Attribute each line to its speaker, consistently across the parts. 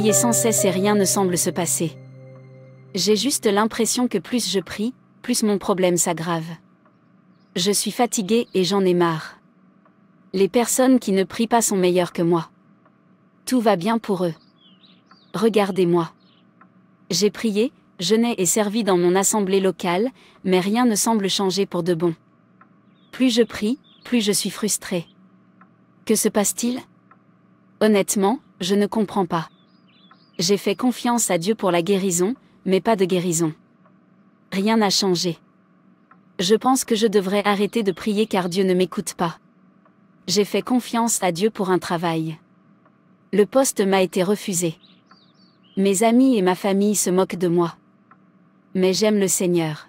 Speaker 1: prier sans cesse et rien ne semble se passer. J'ai juste l'impression que plus je prie, plus mon problème s'aggrave. Je suis fatiguée et j'en ai marre. Les personnes qui ne prient pas sont meilleures que moi. Tout va bien pour eux. Regardez-moi. J'ai prié, jeûné et servi dans mon assemblée locale, mais rien ne semble changer pour de bon. Plus je prie, plus je suis frustrée. Que se passe-t-il? Honnêtement, je ne comprends pas. J'ai fait confiance à Dieu pour la guérison, mais pas de guérison. Rien n'a changé. Je pense que je devrais arrêter de prier car Dieu ne m'écoute pas. J'ai fait confiance à Dieu pour un travail. Le poste m'a été refusé. Mes amis et ma famille se moquent de moi. Mais j'aime le Seigneur.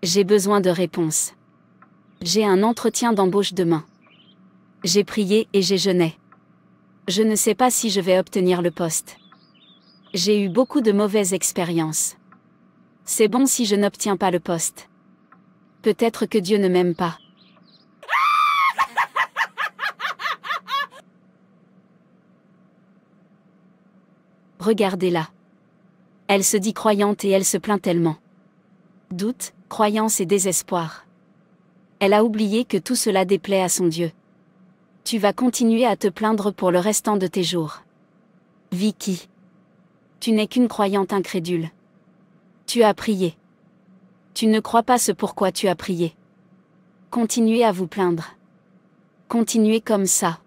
Speaker 1: J'ai besoin de réponses. J'ai un entretien d'embauche demain. J'ai prié et j'ai jeûné. Je ne sais pas si je vais obtenir le poste. J'ai eu beaucoup de mauvaises expériences. C'est bon si je n'obtiens pas le poste. Peut-être que Dieu ne m'aime pas. Regardez-la. Elle se dit croyante et elle se plaint tellement. Doute, croyance et désespoir. Elle a oublié que tout cela déplaît à son Dieu. Tu vas continuer à te plaindre pour le restant de tes jours. Vicky. Tu n'es qu'une croyante incrédule. Tu as prié. Tu ne crois pas ce pourquoi tu as prié. Continuez à vous plaindre. Continuez comme ça.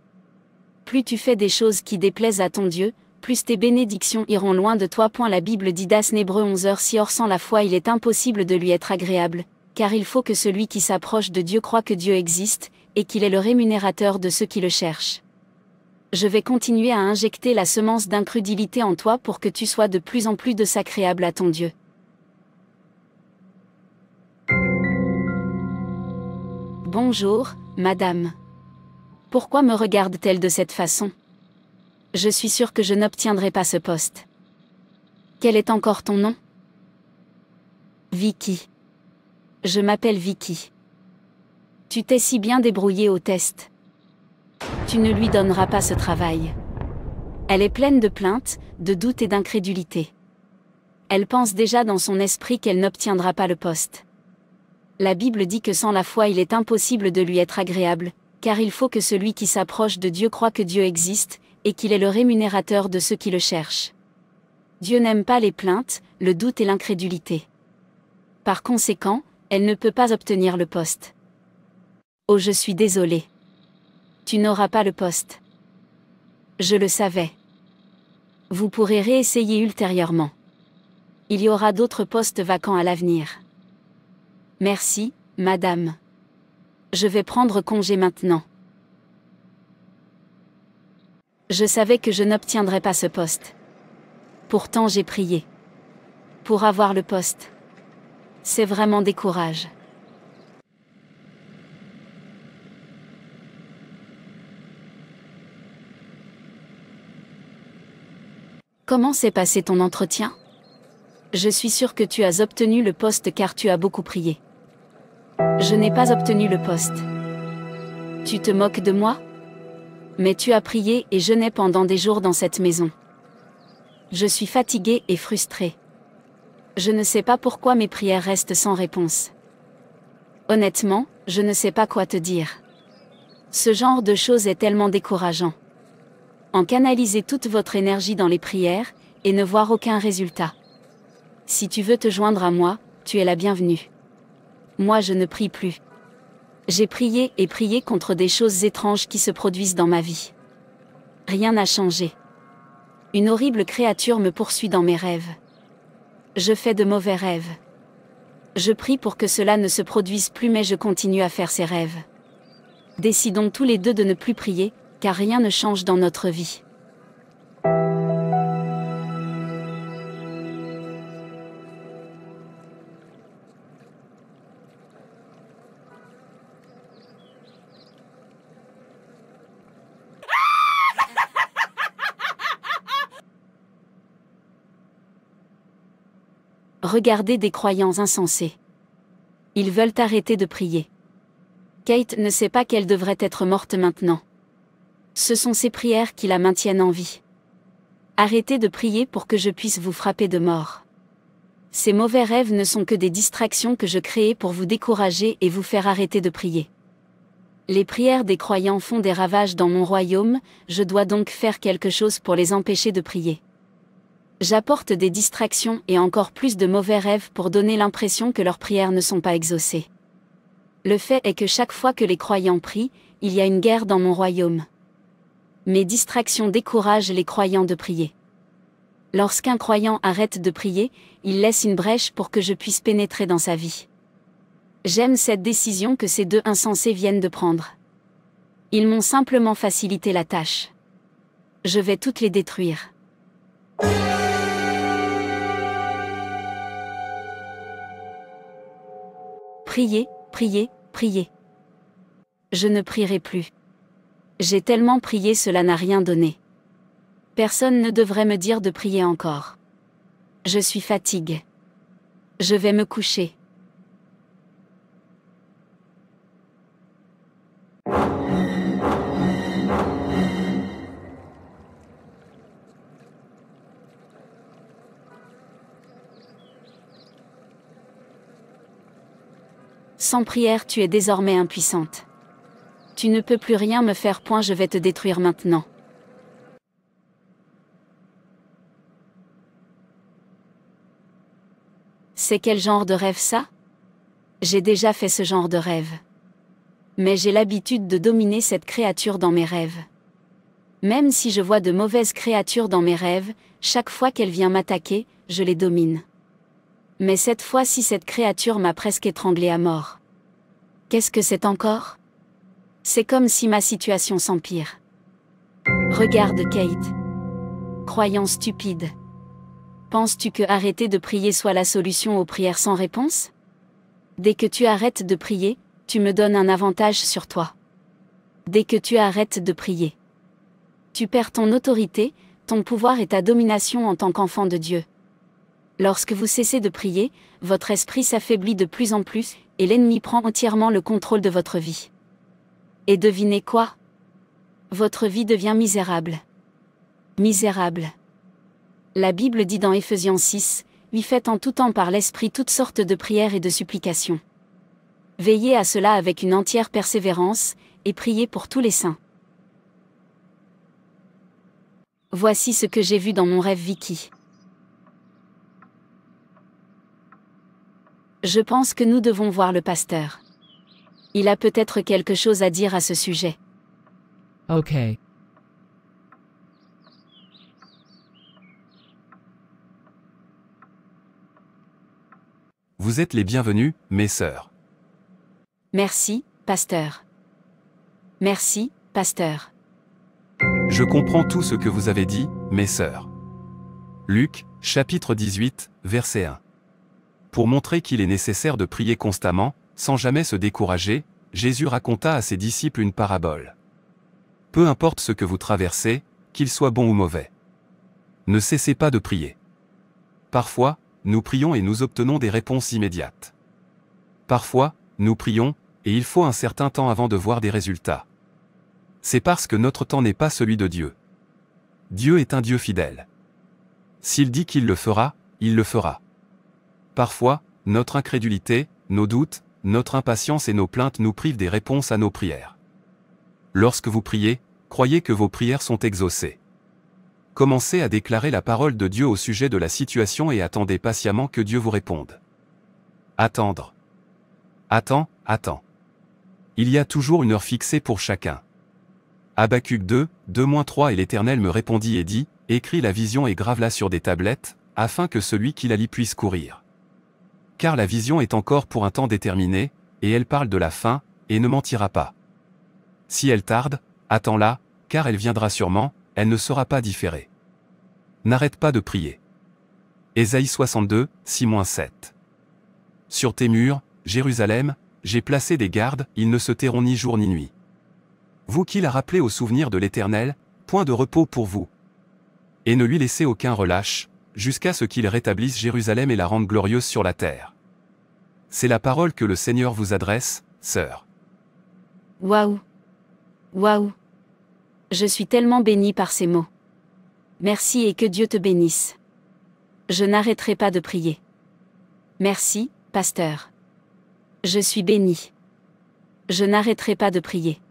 Speaker 1: Plus tu fais des choses qui déplaisent à ton Dieu, plus tes bénédictions iront loin de toi. La Bible dit dans Hébreux 11h6 or sans la foi il est impossible de lui être agréable, car il faut que celui qui s'approche de Dieu croit que Dieu existe, et qu'il est le rémunérateur de ceux qui le cherchent. Je vais continuer à injecter la semence d'incrédulité en toi pour que tu sois de plus en plus désagréable à ton Dieu. Bonjour, madame. Pourquoi me regarde-t-elle de cette façon? Je suis sûre que je n'obtiendrai pas ce poste. Quel est encore ton nom? Vicky. Je m'appelle Vicky. Tu t'es si bien débrouillée au test. Tu ne lui donneras pas ce travail. Elle est pleine de plaintes, de doutes et d'incrédulité. Elle pense déjà dans son esprit qu'elle n'obtiendra pas le poste. La Bible dit que sans la foi il est impossible de lui être agréable, car il faut que celui qui s'approche de Dieu croit que Dieu existe, et qu'il est le rémunérateur de ceux qui le cherchent. Dieu n'aime pas les plaintes, le doute et l'incrédulité. Par conséquent, elle ne peut pas obtenir le poste. Oh, je suis désolée. Tu n'auras pas le poste. Je le savais. Vous pourrez réessayer ultérieurement. Il y aura d'autres postes vacants à l'avenir. Merci, madame. Je vais prendre congé maintenant. Je savais que je n'obtiendrais pas ce poste. Pourtant j'ai prié. Pour avoir le poste. C'est vraiment décourageant. Comment s'est passé ton entretien? Je suis sûre que tu as obtenu le poste car tu as beaucoup prié. Je n'ai pas obtenu le poste. Tu te moques de moi? Mais tu as prié et jeûné pendant des jours dans cette maison. Je suis fatiguée et frustrée. Je ne sais pas pourquoi mes prières restent sans réponse. Honnêtement, je ne sais pas quoi te dire. Ce genre de choses est tellement décourageant. En canaliser toute votre énergie dans les prières, et ne voir aucun résultat. Si tu veux te joindre à moi, tu es la bienvenue. Moi je ne prie plus. J'ai prié et prié contre des choses étranges qui se produisent dans ma vie. Rien n'a changé. Une horrible créature me poursuit dans mes rêves. Je fais de mauvais rêves. Je prie pour que cela ne se produise plus mais je continue à faire ces rêves. Décidons tous les deux de ne plus prier, car rien ne change dans notre vie. Regardez des croyants insensés. Ils veulent arrêter de prier. Kate ne sait pas qu'elle devrait être morte maintenant. Ce sont ses prières qui la maintiennent en vie. Arrêtez de prier pour que je puisse vous frapper de mort. Ces mauvais rêves ne sont que des distractions que je crée pour vous décourager et vous faire arrêter de prier. Les prières des croyants font des ravages dans mon royaume, je dois donc faire quelque chose pour les empêcher de prier. J'apporte des distractions et encore plus de mauvais rêves pour donner l'impression que leurs prières ne sont pas exaucées. Le fait est que chaque fois que les croyants prient, il y a une guerre dans mon royaume. Mes distractions découragent les croyants de prier. Lorsqu'un croyant arrête de prier, il laisse une brèche pour que je puisse pénétrer dans sa vie. J'aime cette décision que ces deux insensés viennent de prendre. Ils m'ont simplement facilité la tâche. Je vais toutes les détruire. Priez, priez, priez. Je ne prierai plus. J'ai tellement prié, cela n'a rien donné. Personne ne devrait me dire de prier encore. Je suis fatiguée. Je vais me coucher. Sans prière, tu es désormais impuissante. Tu ne peux plus rien me faire, je vais te détruire maintenant. C'est quel genre de rêve ça? J'ai déjà fait ce genre de rêve. Mais j'ai l'habitude de dominer cette créature dans mes rêves. Même si je vois de mauvaises créatures dans mes rêves, chaque fois qu'elle vient m'attaquer, je les domine. Mais cette fois-ci, cette créature m'a presque étranglée à mort. Qu'est-ce que c'est encore? C'est comme si ma situation s'empire. Regarde Kate. Croyant stupide. Penses-tu que arrêter de prier soit la solution aux prières sans réponse? Dès que tu arrêtes de prier, tu me donnes un avantage sur toi. Dès que tu arrêtes de prier, tu perds ton autorité, ton pouvoir et ta domination en tant qu'enfant de Dieu. Lorsque vous cessez de prier, votre esprit s'affaiblit de plus en plus, et l'ennemi prend entièrement le contrôle de votre vie. Et devinez quoi? Votre vie devient misérable. Misérable. La Bible dit dans Éphésiens 6, « Faites en tout temps par l'Esprit toutes sortes de prières et de supplications. » Veillez à cela avec une entière persévérance, et priez pour tous les saints. Voici ce que j'ai vu dans mon rêve, Vicky. Je pense que nous devons voir le pasteur. Il a peut-être quelque chose à dire à ce sujet.
Speaker 2: Ok.
Speaker 3: Vous êtes les bienvenus, mes sœurs.
Speaker 1: Merci, pasteur. Merci, pasteur.
Speaker 3: Je comprends tout ce que vous avez dit, mes sœurs. Luc, chapitre 18, verset 1. Pour montrer qu'il est nécessaire de prier constamment, sans jamais se décourager, Jésus raconta à ses disciples une parabole. Peu importe ce que vous traversez, qu'il soit bon ou mauvais. Ne cessez pas de prier. Parfois, nous prions et nous obtenons des réponses immédiates. Parfois, nous prions, et il faut un certain temps avant de voir des résultats. C'est parce que notre temps n'est pas celui de Dieu. Dieu est un Dieu fidèle. S'il dit qu'il le fera, il le fera. Parfois, notre incrédulité, nos doutes, notre impatience et nos plaintes nous privent des réponses à nos prières. Lorsque vous priez, croyez que vos prières sont exaucées. Commencez à déclarer la parole de Dieu au sujet de la situation et attendez patiemment que Dieu vous réponde. Attendre. Attends. Il y a toujours une heure fixée pour chacun. Habacuc 2, 2-3 Et l'Éternel me répondit et dit, écris la vision et grave-la sur des tablettes, afin que celui qui la lit puisse courir. Car la vision est encore pour un temps déterminé, et elle parle de la fin, et ne mentira pas. Si elle tarde, attends-la, car elle viendra sûrement, elle ne sera pas différée. N'arrête pas de prier. Ésaïe 62, 6-7. Sur tes murs, Jérusalem, j'ai placé des gardes, ils ne se tairont ni jour ni nuit. Vous qui la rappelez au souvenir de l'Éternel, point de repos pour vous. Et ne lui laissez aucun relâche, jusqu'à ce qu'il rétablisse Jérusalem et la rende glorieuse sur la terre. C'est la parole que le Seigneur vous adresse, sœur.
Speaker 1: Waouh! Waouh! Je suis tellement bénie par ces mots. Merci et que Dieu te bénisse. Je n'arrêterai pas de prier. Merci, pasteur. Je suis béni. Je n'arrêterai pas de prier.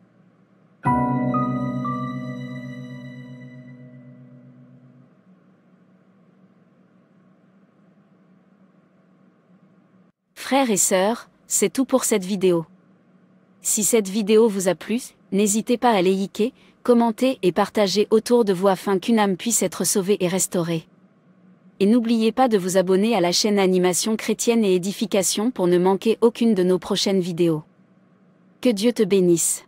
Speaker 1: Frères et sœurs, c'est tout pour cette vidéo. Si cette vidéo vous a plu, n'hésitez pas à liker, commenter et partager autour de vous afin qu'une âme puisse être sauvée et restaurée. Et n'oubliez pas de vous abonner à la chaîne Animation Chrétienne et Édification pour ne manquer aucune de nos prochaines vidéos. Que Dieu te bénisse.